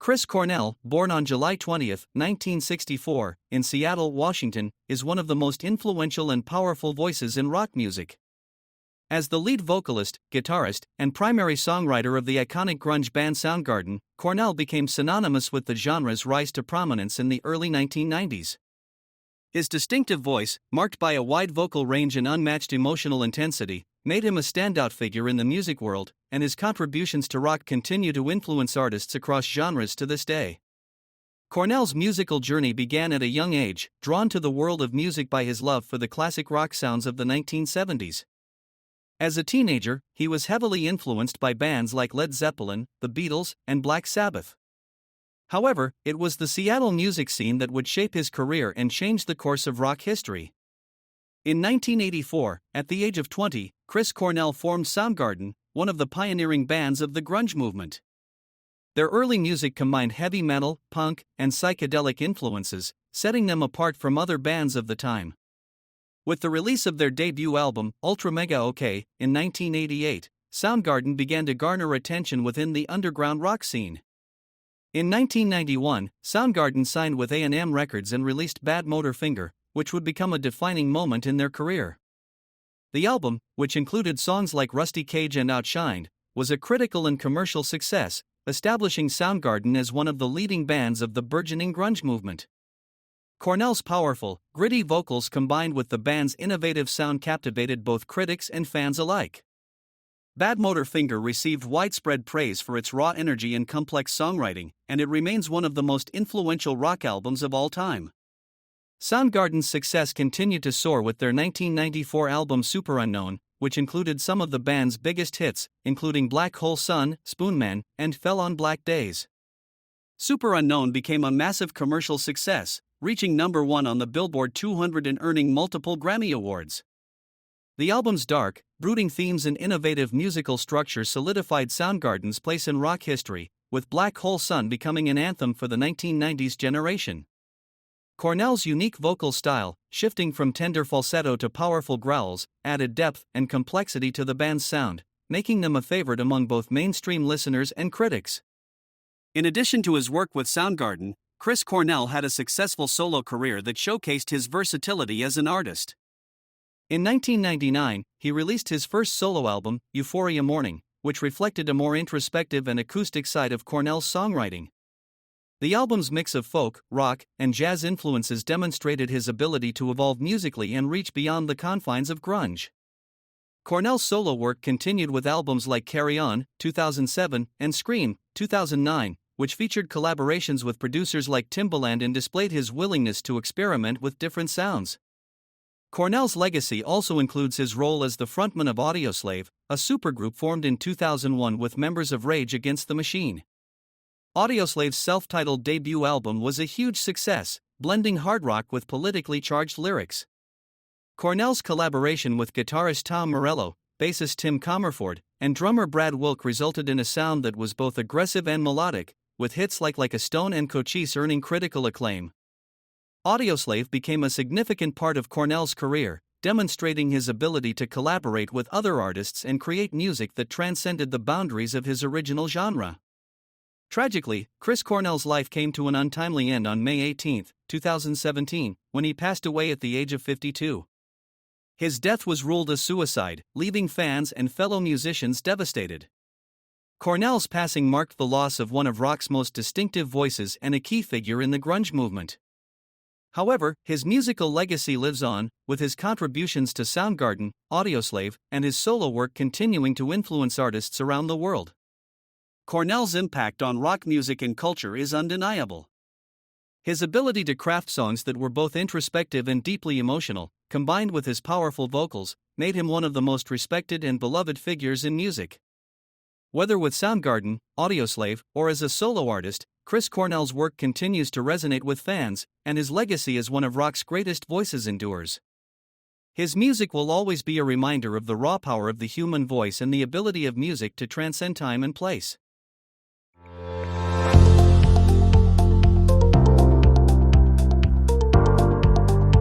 Chris Cornell, born on July 20, 1964, in Seattle, Washington, is one of the most influential and powerful voices in rock music. As the lead vocalist, guitarist, and primary songwriter of the iconic grunge band Soundgarden, Cornell became synonymous with the genre's rise to prominence in the early 1990s. His distinctive voice, marked by a wide vocal range and unmatched emotional intensity, made him a standout figure in the music world, and his contributions to rock continue to influence artists across genres to this day. Cornell's musical journey began at a young age, drawn to the world of music by his love for the classic rock sounds of the 1970s. As a teenager, he was heavily influenced by bands like Led Zeppelin, the Beatles, and Black Sabbath. However, it was the Seattle music scene that would shape his career and change the course of rock history. In 1984, at the age of 20, Chris Cornell formed Soundgarden, one of the pioneering bands of the grunge movement. Their early music combined heavy metal, punk, and psychedelic influences, setting them apart from other bands of the time. With the release of their debut album, Ultra Mega OK, in 1988, Soundgarden began to garner attention within the underground rock scene. In 1991, Soundgarden signed with A&M Records and released Bad Motor Finger, which would become a defining moment in their career. The album, which included songs like Rusty Cage and Outshined, was a critical and commercial success, establishing Soundgarden as one of the leading bands of the burgeoning grunge movement. Cornell's powerful, gritty vocals combined with the band's innovative sound captivated both critics and fans alike. Bad Motor Finger received widespread praise for its raw energy and complex songwriting, and it remains one of the most influential rock albums of all time. Soundgarden's success continued to soar with their 1994 album Superunknown, which included some of the band's biggest hits, including Black Hole Sun, Spoonman, and Fell on Black Days. Superunknown became a massive commercial success, reaching number 1 on the Billboard 200 and earning multiple Grammy Awards. The album's dark, brooding themes and innovative musical structure solidified Soundgarden's place in rock history, with Black Hole Sun becoming an anthem for the 1990s generation. Cornell's unique vocal style, shifting from tender falsetto to powerful growls, added depth and complexity to the band's sound, making them a favorite among both mainstream listeners and critics. In addition to his work with Soundgarden, Chris Cornell had a successful solo career that showcased his versatility as an artist. In 1999, he released his first solo album, Euphoria Morning, which reflected a more introspective and acoustic side of Cornell's songwriting. The album's mix of folk, rock, and jazz influences demonstrated his ability to evolve musically and reach beyond the confines of grunge. Cornell's solo work continued with albums like Carry On, 2007, and Scream, 2009, which featured collaborations with producers like Timbaland and displayed his willingness to experiment with different sounds. Cornell's legacy also includes his role as the frontman of Audioslave, a supergroup formed in 2001 with members of Rage Against the Machine. Audioslave's self-titled debut album was a huge success, blending hard rock with politically charged lyrics. Cornell's collaboration with guitarist Tom Morello, bassist Tim Comerford, and drummer Brad Wilk resulted in a sound that was both aggressive and melodic, with hits like a Stone and Cochise earning critical acclaim. Audioslave became a significant part of Cornell's career, demonstrating his ability to collaborate with other artists and create music that transcended the boundaries of his original genre. Tragically, Chris Cornell's life came to an untimely end on May 18, 2017, when he passed away at the age of 52. His death was ruled a suicide, leaving fans and fellow musicians devastated. Cornell's passing marked the loss of one of rock's most distinctive voices and a key figure in the grunge movement. However, his musical legacy lives on, with his contributions to Soundgarden, Audioslave, and his solo work continuing to influence artists around the world. Cornell's impact on rock music and culture is undeniable. His ability to craft songs that were both introspective and deeply emotional, combined with his powerful vocals, made him one of the most respected and beloved figures in music. Whether with Soundgarden, Audioslave, or as a solo artist, Chris Cornell's work continues to resonate with fans, and his legacy as one of rock's greatest voices endures. His music will always be a reminder of the raw power of the human voice and the ability of music to transcend time and place.